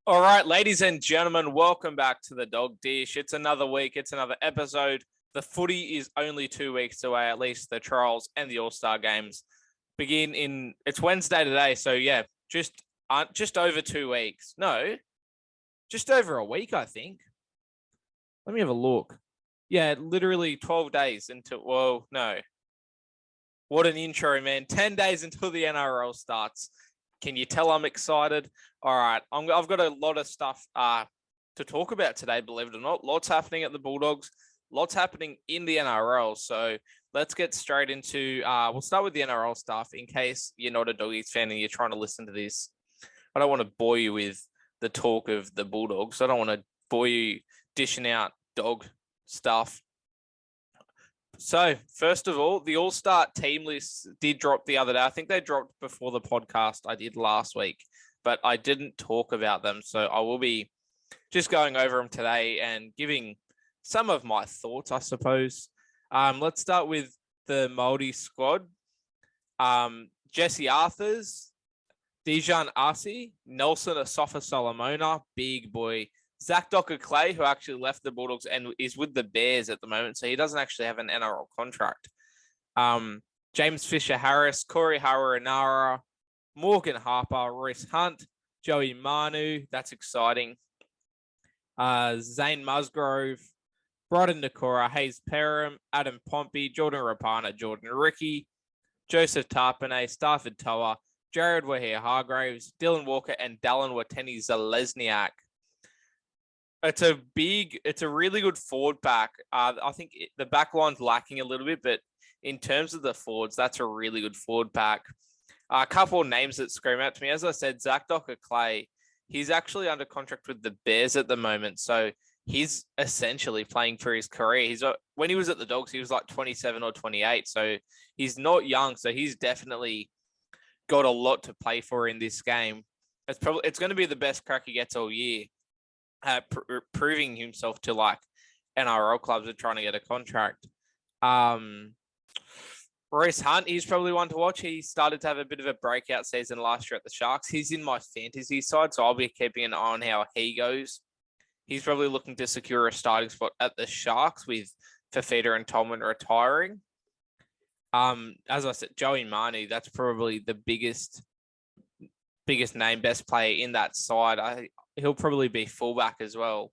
All right, ladies and gentlemen, welcome back to the Dog Dish. It's another week. It's another episode. The footy is only 2 weeks away, at least the trials and the All-Star games begin it's Wednesday today. So yeah, just over 2 weeks. No, just over a week, I think. Let me have a look. Yeah, literally 12 days until, well, no. What an intro, man. 10 days until the NRL starts. Can you tell I'm excited? All right, I've got a lot of stuff to talk about today, believe it or not. Lots happening at the Bulldogs, lots happening in the NRL. So let's get straight into, we'll start with the NRL stuff in case you're not a Doggies fan and you're trying to listen to this. I don't want to bore you with the talk of the Bulldogs. I don't want to bore you dishing out dog stuff. So, first of all, the All-Star team list did drop the other day. I think they dropped before the podcast I did last week, but I didn't talk about them. So, I will be just going over them today and giving some of my thoughts, I suppose. Let's start with the Māori squad. Jesse Arthurs, Dijon Arce, Nelson Asafa Solomona, big boy. Zach Docker-Clay, who actually left the Bulldogs and is with the Bears at the moment, so he doesn't actually have an NRL contract. James Fisher-Harris, Corey Harawira, Morgan Harper, Reece Hunt, Joey Manu, that's exciting. Zane Musgrove, Brodden Nakora, Hayes Perham, Adam Pompey, Jordan Rapana, Jordan Ricky, Joseph Tarpanay, Stafford Toa, Jared Wahere-Hargraves, Dylan Walker, and Dallin Watene-Zalesniak. It's a really good forward pack. I think the back line's lacking a little bit, but in terms of the forwards, that's a really good forward pack. A couple of names that scream out to me. As I said, Zach Docker-Clay, he's actually under contract with the Bears at the moment. So he's essentially playing for his career. When he was at the Dogs, he was like 27 or 28. So he's not young. So he's definitely got a lot to play for in this game. It's going to be the best crack he gets all year. Proving himself to like NRL clubs are trying to get a contract. Reece Hunt, he's probably one to watch. He started to have a bit of a breakout season last year at the Sharks. He's in my fantasy side, so I'll be keeping an eye on how he goes. He's probably looking to secure a starting spot at the Sharks with Fafita and Tolman retiring. As I said, Joey Manu, that's probably the biggest name, best player in that side. He'll probably be fullback as well.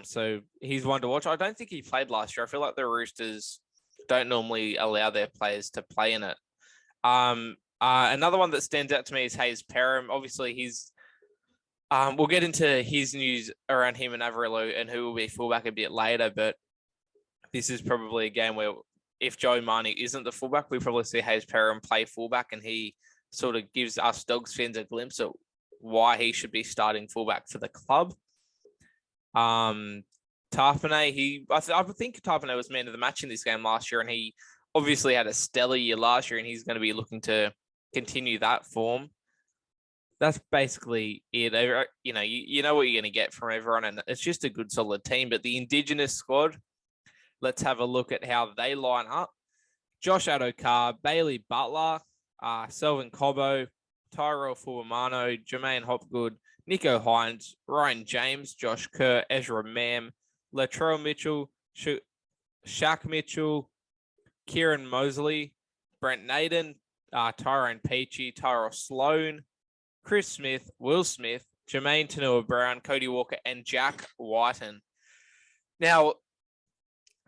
So he's one to watch. I don't think he played last year. I feel like the Roosters don't normally allow their players to play in it. Another one that stands out to me is Hayes Perham. Obviously, we'll get into his news around him and Averillo and who will be fullback a bit later, but this is probably a game where if Joe Manu isn't the fullback, we probably see Hayes Perham play fullback, and he sort of gives us Dogs fans a glimpse at why he should be starting fullback for the club. Tarpanay, I think Tarpanay was man of the match in this game last year, and he obviously had a stellar year last year, and he's going to be looking to continue that form. That's basically it. You know what you're going to get from everyone, and it's just a good, solid team. But the Indigenous squad, let's have a look at how they line up. Josh Adokar, Bailey Butler, Selvin Cobbo, Tyrell Fuamano, Jermaine Hopgood, Nico Hines, Ryan James, Josh Kerr, Ezra Mam, Latrell Mitchell, Shaq Mitchell, Kieran Mosley, Brent Naden, Tyrone Peachy, Tyrell Sloan, Chris Smith, Will Smith, Jermaine Tanua-Brown, Cody Walker, and Jack Whiten. Now,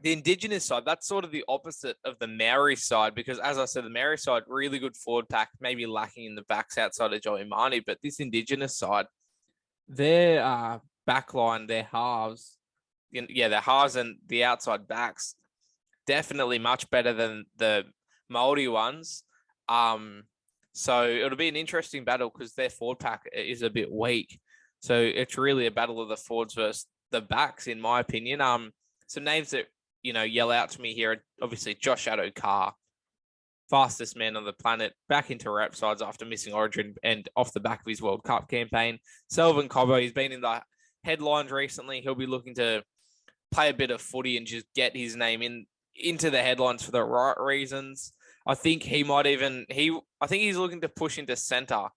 the Indigenous side, that's sort of the opposite of the Maori side, because as I said, the Maori side, really good forward pack, maybe lacking in the backs outside of Joey Manu, but this Indigenous side, their backline, their halves, their halves and the outside backs, definitely much better than the Māori ones. So it'll be an interesting battle because their forward pack is a bit weak. So it's really a battle of the forwards versus the backs, in my opinion. Some names that yell out to me here are obviously Josh Adokar, fastest man on the planet, back into rep sides after missing Origin and off the back of his World Cup campaign. Selvin Cobbo, he's been in the headlines recently. He'll be looking to play a bit of footy and just get his name into the headlines for the right reasons. I think he's looking to push into centre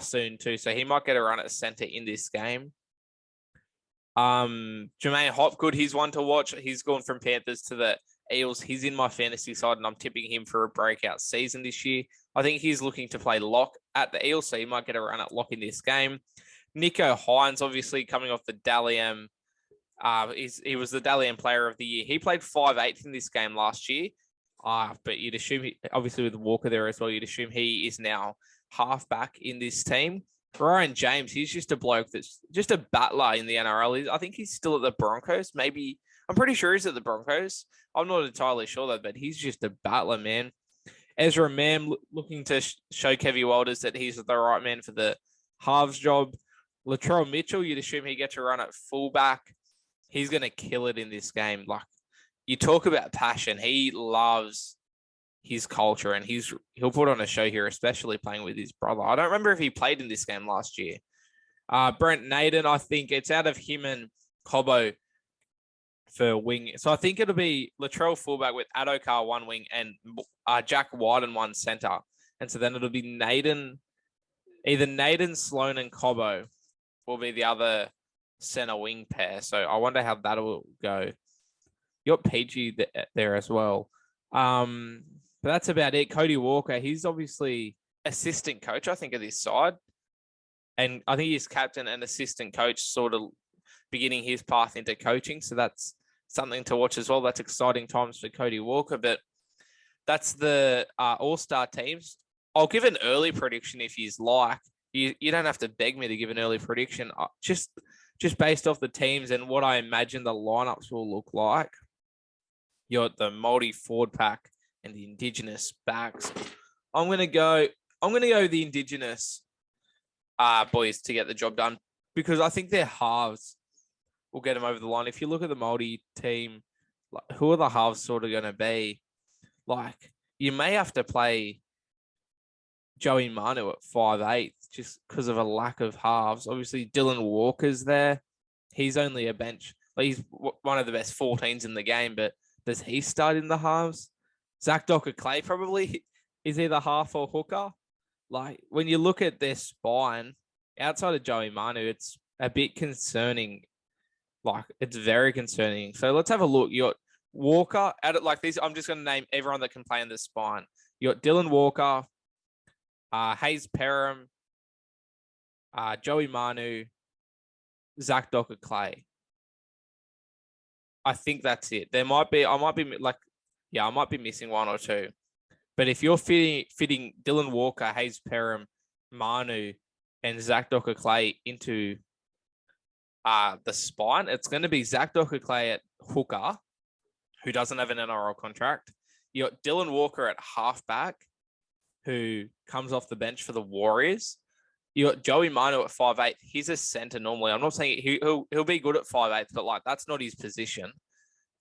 soon too. So he might get a run at centre in this game. Jermaine Hopgood, he's one to watch. He's gone from Panthers to the Eels. He's in my fantasy side, and I'm tipping him for a breakout season this year. I think he's looking to play lock at the Eels, so he might get a run at lock in this game. Nico Hines, obviously coming off the Dally M. He was the Dally M Player of the Year. He played 5/8 in this game last year. But you'd assume, obviously with Walker there as well, you'd assume he is now halfback in this team. Ryan James, he's just a bloke that's just a battler in the NRL. I think he's still at the Broncos. Maybe, I'm pretty sure he's at the Broncos. I'm not entirely sure though, but he's just a battler, man. Ezra Mam looking to show Kevy Walters that he's the right man for the halves job. Latrell Mitchell, you'd assume he gets a run at fullback. He's going to kill it in this game. Like, you talk about passion. He loves his culture, and he'll put on a show here, especially playing with his brother. I don't remember if he played in this game last year. Brent Naden, I think it's out of him and Cobbo for wing. So I think it'll be Latrell fullback with Adokar one wing and Jack White in one center. And so then it'll be Naden, either Naden, Sloan, and Cobbo will be the other center wing pair. So I wonder how that will go. You got PG there as well. But that's about it. Cody Walker, he's obviously assistant coach, I think, of this side. And I think he's captain and assistant coach, sort of beginning his path into coaching. So that's something to watch as well. That's exciting times for Cody Walker. But that's the all-star teams. I'll give an early prediction if you'd like. You don't have to beg me to give an early prediction. Just based off the teams and what I imagine the lineups will look like. You're the Māori forward pack and the Indigenous backs. I'm gonna go the Indigenous boys to get the job done, because I think their halves will get them over the line. If you look at the Māori team, like, who are the halves sort of going to be? Like, you may have to play Joey Manu at 5'8" just because of a lack of halves. Obviously, Dylan Walker's there. He's only a bench. Like, he's one of the best 14s in the game, but does he start in the halves? Zach Docker-Clay probably is either half or hooker. Like, when you look at their spine, outside of Joey Manu, it's a bit concerning. Like, it's very concerning. So let's have a look. You got Walker, like these. I'm just going to name everyone that can play in the spine. You got Dylan Walker, Hayes Perham, Joey Manu, Zach Docker-Clay. I think that's it. I might be missing one or two. But if you're fitting Dylan Walker, Hayes Perham, Manu, and Zach Docker-Clay into the spine, it's going to be Zach Docker-Clay at hooker, who doesn't have an NRL contract. You got Dylan Walker at halfback, who comes off the bench for the Warriors. You got Joey Manu at 5'8". He's a center normally. I'm not saying he'll be good at 5'8", but like that's not his position.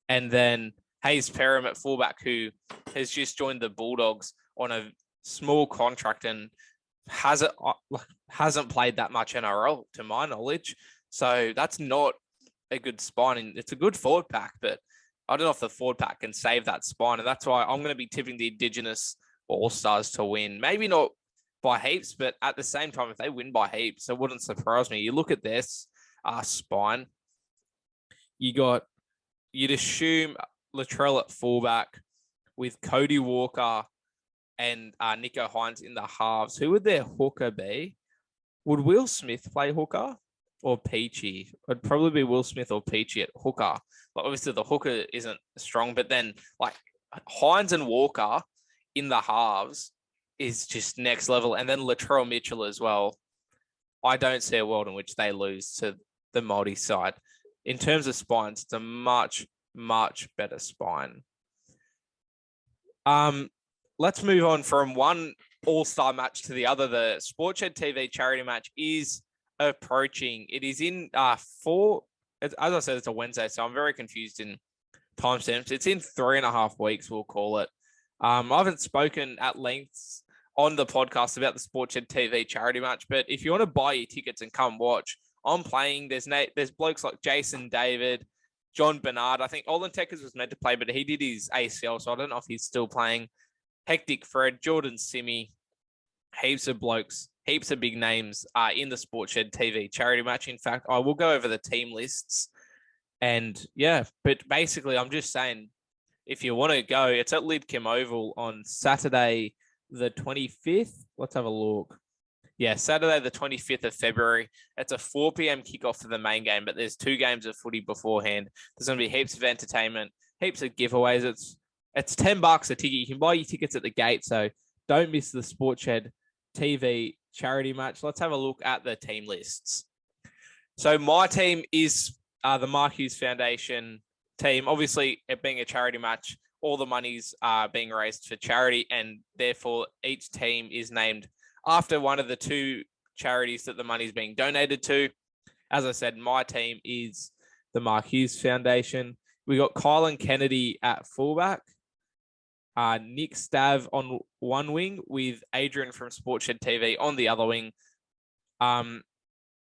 And then Hayes Perham at fullback, who has just joined the Bulldogs on a small contract and hasn't played that much NRL to my knowledge. So that's not a good spine. And it's a good forward pack, but I don't know if the forward pack can save that spine. And that's why I'm going to be tipping the Indigenous All-Stars to win. Maybe not by heaps, but at the same time, if they win by heaps, it wouldn't surprise me. You look at this spine, you'd assume Latrell at fullback with Cody Walker and Nico Hines in the halves. Who would their hooker be? Would Will Smith play hooker or Peachy? It'd probably be Will Smith or Peachy at hooker. Like, obviously, the hooker isn't strong, but then like Hines and Walker in the halves is just next level. And then Latrell Mitchell as well. I don't see a world in which they lose to the Māori side. In terms of spines, it's a much, much better spine. Let's move on from one all-star match to the other. The Sportshed TV charity match is approaching. It is in as I said, it's a Wednesday, so I'm very confused in timestamps. It's in 3.5 weeks, we'll call it. I haven't spoken at length on the podcast about the Sportshed TV charity match, but if you want to buy your tickets and come watch, I'm playing. There's blokes like Jason David, John Bernard. I think Olin Tekkers was meant to play, but he did his ACL, so I don't know if he's still playing. Hectic Fred, Jordan Simi, heaps of blokes heaps of big names in the Sportshed TV charity match. In fact, I will go over the team lists. And yeah, but basically, I'm just saying, if you want to go, it's at Lidcombe Oval on Saturday, the 25th. Let's have a look. Yeah, Saturday, the 25th of February. It's a 4 p.m. kickoff for the main game, but there's 2 games of footy beforehand. There's going to be heaps of entertainment, heaps of giveaways. It's $10 a ticket. You can buy your tickets at the gate, so don't miss the Sportshed TV charity match. Let's have a look at the team lists. So my team is the Mark Hughes Foundation team. Obviously, it being a charity match, all the monies are being raised for charity, and therefore each team is named after one of the 2 charities that the money is being donated to. As I said, my team is the Mark Hughes Foundation. We got Kylan Kennedy at fullback, Nick Stav on one wing with Adrian from Sportshed TV on the other wing.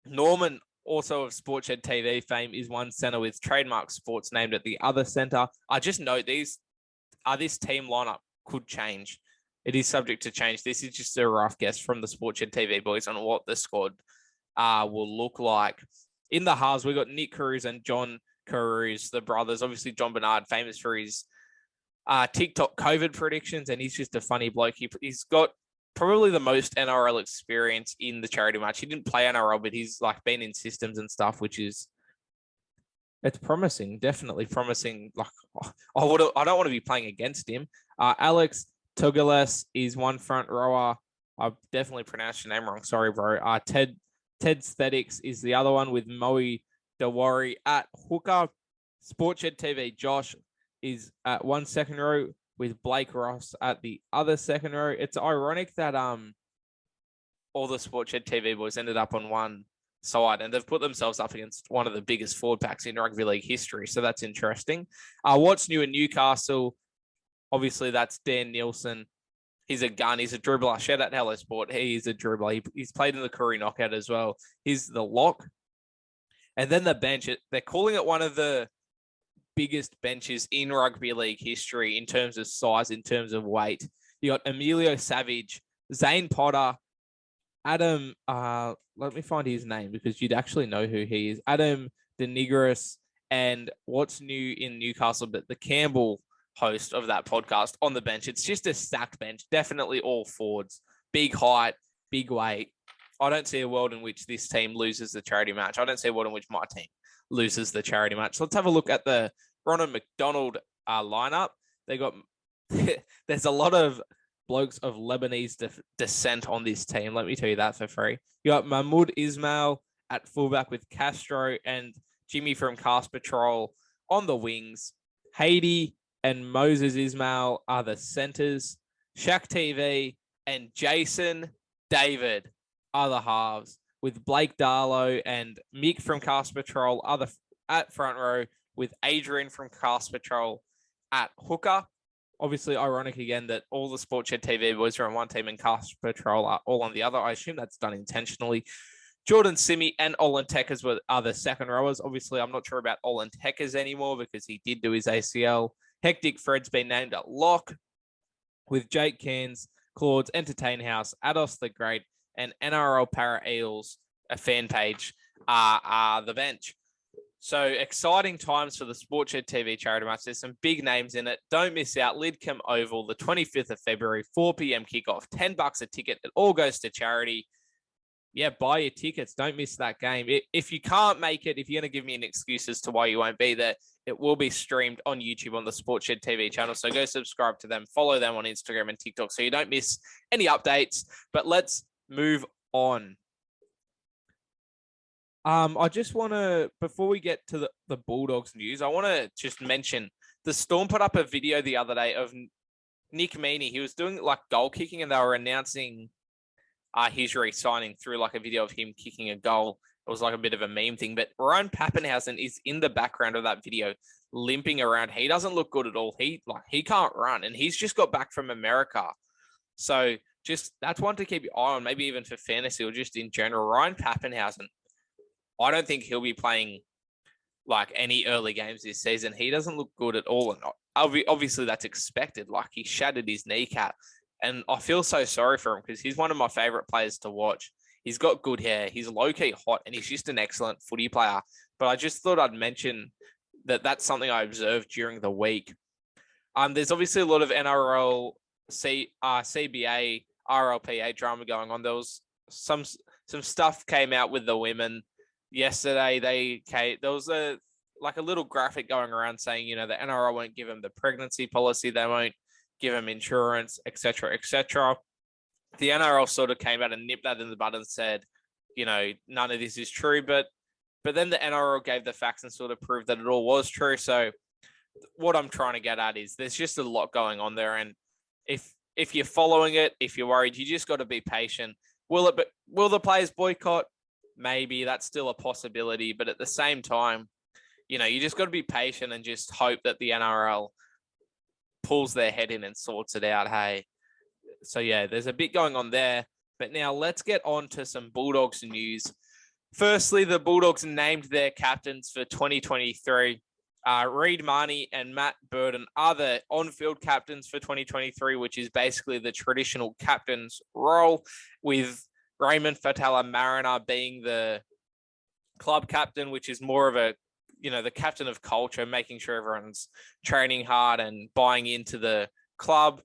Norman, also of Sportshed TV fame, is one centre with Trademark Sports named at the other centre. I just note this team lineup could change. It is subject to change. This is just a rough guess from the Sportshed TV boys on what the squad will look like. In the halves, we got Nick Carews and John Carews, the brothers. Obviously, John Bernard, famous for his TikTok COVID predictions, and he's just a funny bloke. He's got probably the most NRL experience in the charity match. He didn't play NRL, but he's like been in systems and stuff, which is it's promising, definitely promising. Like I don't want to be playing against him. Alex Tugales is one front rower. I definitely pronounced your name wrong. Sorry, bro. Ted Aesthetics is the other one with Moe Dewari at hooker. Sportshed TV Josh is at one second row with Blake Ross at the other second row. It's ironic that all the Sportshed TV boys ended up on one side, and they've put themselves up against one of the biggest forward packs in rugby league history. So that's interesting. What's new in Newcastle? Obviously, that's Dan Nielsen. He's a gun. He's a dribbler. Shout out to Hello Sport. He is a dribbler. He's played in the Curry knockout as well. He's the lock. And then the bench, they're calling it one of the biggest benches in rugby league history in terms of size, in terms of weight. You got Emilio Savage, Zane Potter, Adam, let me find his name because you'd actually know who he is. Adam DeNigris, and what's new in Newcastle, but the Campbell host of that podcast on the bench. It's just a stacked bench, definitely all forwards, big height, big weight. I don't see a world in which this team loses the charity match. I don't see a world in which my team loses the charity match. So let's have a look at the Ronald McDonald lineup. They got there's a lot of blokes of Lebanese descent on this team. Let me tell you that for free. You got Mahmoud Ismail at fullback with Castro and Jimmy from Cast Patrol on the wings. Haiti and Moses Ismail are the centers. Shaq TV and Jason David are the halves, with Blake Darlow and Mick from Cast Patrol at front row, with Adrian from Cast Patrol at hooker. Obviously, ironic again that all the Sportshed TV boys are on one team and Cast Patrol are all on the other. I assume that's done intentionally. Jordan Simi and Olin Tekkers are the second rowers. Obviously, I'm not sure about Olin Tekkers anymore because he did do his ACL. Hectic Fred's been named at lock, with Jake Cairns, Claude's Entertain House, Ados the Great, and NRL Para Eels, a fan page, are the bench. So exciting times for the Sportshed TV charity match. There's some big names in it. Don't miss out. Lidcombe Oval, the 25th of February, 4 p.m. kickoff, $10 a ticket. It all goes to charity. Yeah, buy your tickets. Don't miss that game. If you can't make it, if you're going to give me an excuse as to why you won't be there, it will be streamed on YouTube on the Sportshed TV channel. So go subscribe to them, follow them on Instagram and TikTok so you don't miss any updates. But let's move on. I just want to, before we get to the Bulldogs news, I want to just mention the Storm put up a video the other day of Nick Meaney. He was doing like goal kicking and they were announcing his re-signing through like a video of him kicking a goal. It was like a bit of a meme thing, but Ryan Pappenhausen is in the background of that video limping around. He doesn't look good at all. He can't run and he's just got back from America. So just that's one to keep your eye on, maybe even for fantasy or just in general. Ryan Pappenhausen, I don't think he'll be playing like any early games this season. He doesn't look good at all. And obviously that's expected. Like he shattered his kneecap And I feel so sorry for him because he's one of my favorite players to watch. He's got good hair. He's low-key hot, and he's just an excellent footy player. But I just thought I'd mention that that's something I observed during the week. There's obviously a lot of NRL, CBA, RLPA drama going on. There was some stuff came out with the women yesterday. There was a little graphic going around saying, the NRL won't give them the pregnancy policy, they won't give them insurance, etc., etc. The NRL sort of came out and nipped that in the bud and said, none of this is true. But then the NRL gave the facts and sort of proved that it all was true. So what I'm trying to get at is there's just a lot going on there. And if you're following it, if you're worried, you just got to be patient. Will the players boycott? Maybe that's still a possibility. But at the same time, you just got to be patient and just hope that the NRL pulls their head in and sorts it out. Hey, so yeah, there's a bit going on there. But now let's get on to some Bulldogs news. Firstly, the Bulldogs named their captains for 2023. Reid Marnie and Matt Burton are the on-field captains for 2023, which is basically the traditional captain's role, with Raymond Fatala Mariner being the club captain, which is more of a, the captain of culture, making sure everyone's training hard and buying into the club.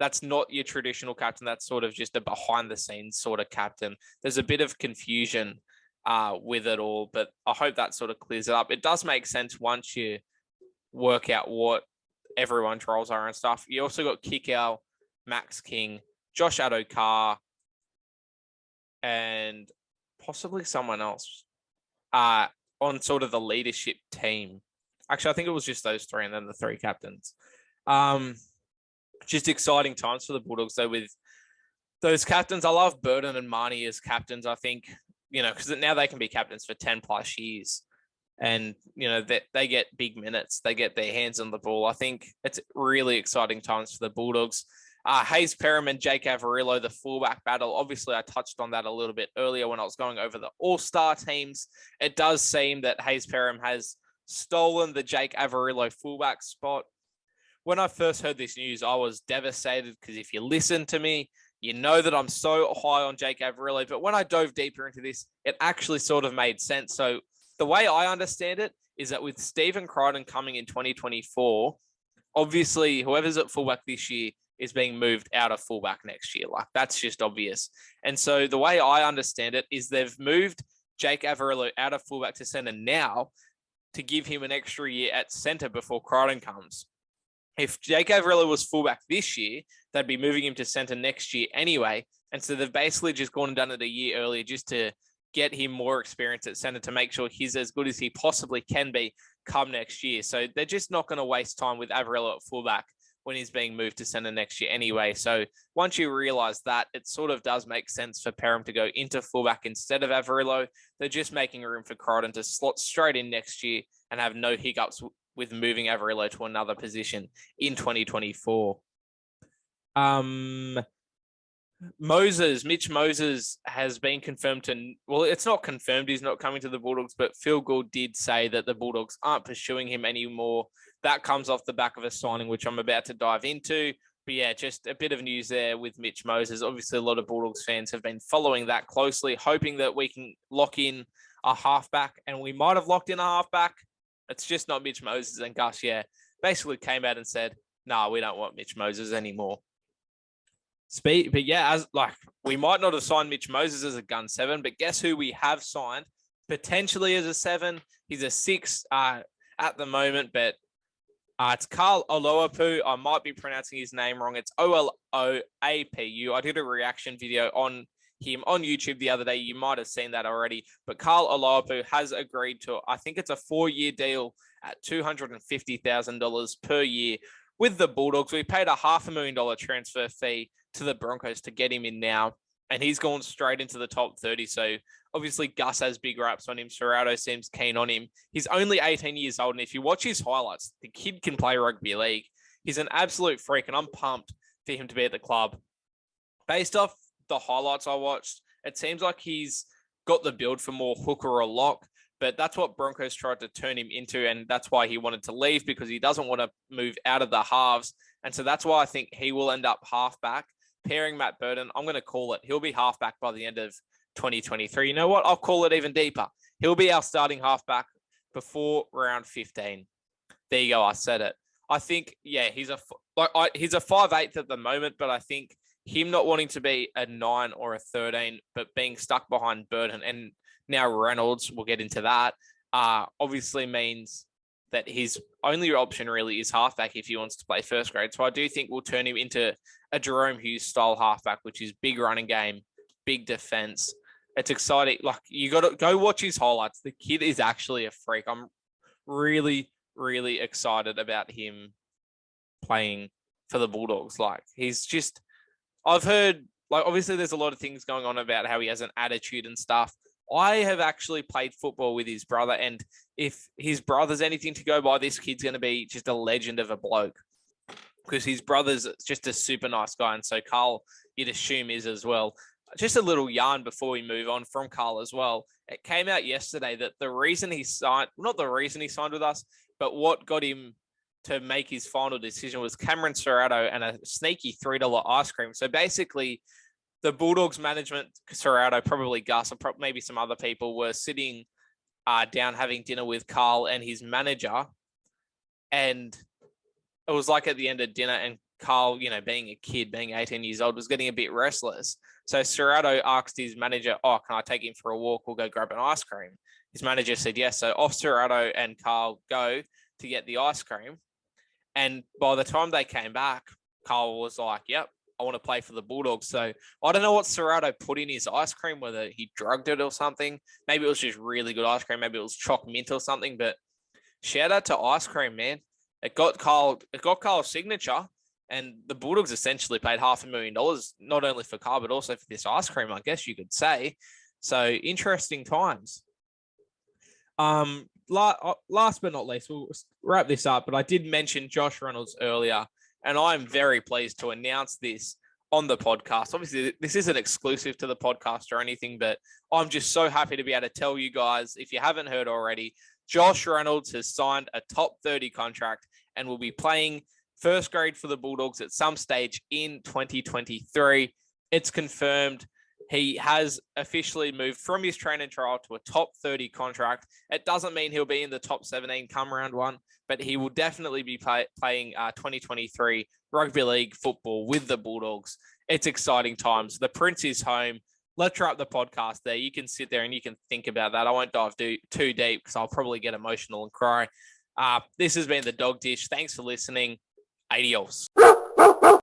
That's not your traditional captain. That's sort of just a behind-the-scenes sort of captain. There's a bit of confusion with it all, but I hope that sort of clears it up. It does make sense once you work out what everyone's roles are and stuff. You also got Kikau, Max King, Josh Addo-Carr, and possibly someone else on sort of the leadership team. Actually, I think it was just those three and then the three captains. Just exciting times for the Bulldogs, though, with those captains. I love Burton and Marnie as captains, I think, because now they can be captains for 10 plus years. And, they get big minutes. They get their hands on the ball. I think it's really exciting times for the Bulldogs. Hayes Perham and Jake Averillo, the fullback battle. Obviously, I touched on that a little bit earlier when I was going over the All-Star teams. It does seem that Hayes Perham has stolen the Jake Averillo fullback spot. When I first heard this news, I was devastated because if you listen to me, you know that I'm so high on Jake Averillo. But when I dove deeper into this, it actually sort of made sense. So the way I understand it is that with Stephen Crichton coming in 2024, obviously whoever's at fullback this year is being moved out of fullback next year. Like, that's just obvious. And so the way I understand it is they've moved Jake Averillo out of fullback to centre now to give him an extra year at centre before Crichton comes. If Jake Averillo was fullback this year, they'd be moving him to centre next year anyway. And so they've basically just gone and done it a year earlier just to get him more experience at centre to make sure he's as good as he possibly can be come next year. So they're just not going to waste time with Averillo at fullback when he's being moved to centre next year anyway. So once you realise that, it sort of does make sense for Perham to go into fullback instead of Averillo. They're just making room for Crichton to slot straight in next year and have no hiccups with moving Averillo to another position in 2024. Mitch Moses has been confirmed to, well, it's not confirmed he's not coming to the Bulldogs, but Phil Gould did say that the Bulldogs aren't pursuing him anymore. That comes off the back of a signing, which I'm about to dive into. But yeah, just a bit of news there with Mitch Moses. Obviously, a lot of Bulldogs fans have been following that closely, hoping that we can lock in a halfback, and we might have locked in a halfback. It's just not Mitch Moses, and Gus, basically came out and said, "Nah, we don't want Mitch Moses anymore." But yeah, we might not have signed Mitch Moses as a gun 7, but guess who we have signed potentially as a 7? He's a 6 at the moment, but it's Carl Oloapu. I might be pronouncing his name wrong. It's Oloapu. I did a reaction video on him on YouTube the other day. You might have seen that already. But Carl Oloapu has agreed to, I think it's a 4-year deal at $250,000 per year with the Bulldogs. We paid a $500,000 transfer fee to the Broncos to get him in now, and he's gone straight into the top 30. So obviously Gus has big raps on him. Serrato seems keen on him. He's only 18 years old, and if you watch his highlights, the kid can play rugby league. He's an absolute freak, and I'm pumped for him to be at the club. Based off the highlights I watched, it seems like he's got the build for more hooker or lock, but that's what Broncos tried to turn him into, and that's why he wanted to leave, because he doesn't want to move out of the halves. And so that's why I think he will end up halfback. pairing Matt Burton, I'm going to call it. He'll be halfback by the end of 2023. You know what? I'll call it even deeper. He'll be our starting halfback before round 15. There you go. I said it. I think, he's a 5'8" at the moment, but I think him not wanting to be a 9 or a 13, but being stuck behind Burton and now Reynolds, we'll get into that, obviously means that his only option really is halfback if he wants to play first grade. So I do think we'll turn him into a Jerome Hughes style halfback, which is big running game, big defense. It's exciting. Like, you got to go watch his highlights. The kid is actually a freak. I'm really, really excited about him playing for the Bulldogs. Like, he's just, I've heard, like, obviously there's a lot of things going on about how he has an attitude and stuff. I have actually played football with his brother, and if his brother's anything to go by, this kid's going to be just a legend of a bloke, because his brother's just a super nice guy, and so Carl, you'd assume, is as well. Just a little yarn before we move on from Carl as well. It came out yesterday that the reason he signed, not the reason he signed with us, but what got him to make his final decision was Cameron Serrato and a sneaky $3 ice cream. So basically, the Bulldogs management, Serrato, probably Gus, and maybe some other people, were sitting down having dinner with Carl and his manager. And it was like at the end of dinner, and Carl, being a kid, being 18 years old, was getting a bit restless. So Serrato asked his manager, can I take him for a walk? We'll go grab an ice cream. His manager said yes. So off Serrato and Carl go to get the ice cream. And by the time they came back, Carl was like, yep, I want to play for the Bulldogs. So I don't know what Serrato put in his ice cream, whether he drugged it or something. Maybe it was just really good ice cream. Maybe it was choc mint or something. But shout out to ice cream, man. It got Carl's signature. And the Bulldogs essentially paid $500,000, not only for Carl, but also for this ice cream, I guess you could say. So interesting times. Last but not least, we'll wrap this up, but I did mention Josh Reynolds earlier, and I'm very pleased to announce this on the podcast. Obviously, this isn't exclusive to the podcast or anything, but I'm just so happy to be able to tell you guys, if you haven't heard already, Josh Reynolds has signed a top 30 contract and will be playing first grade for the Bulldogs at some stage in 2023. It's confirmed. He has officially moved from his training trial to a top 30 contract. It doesn't mean he'll be in the top 17 come round one, but he will definitely be playing 2023 rugby league football with the Bulldogs. It's exciting times. The Prince is home. Let's wrap the podcast there. You can sit there and you can think about that. I won't dive too deep because I'll probably get emotional and cry. This has been the Dog Dish. Thanks for listening. Adios.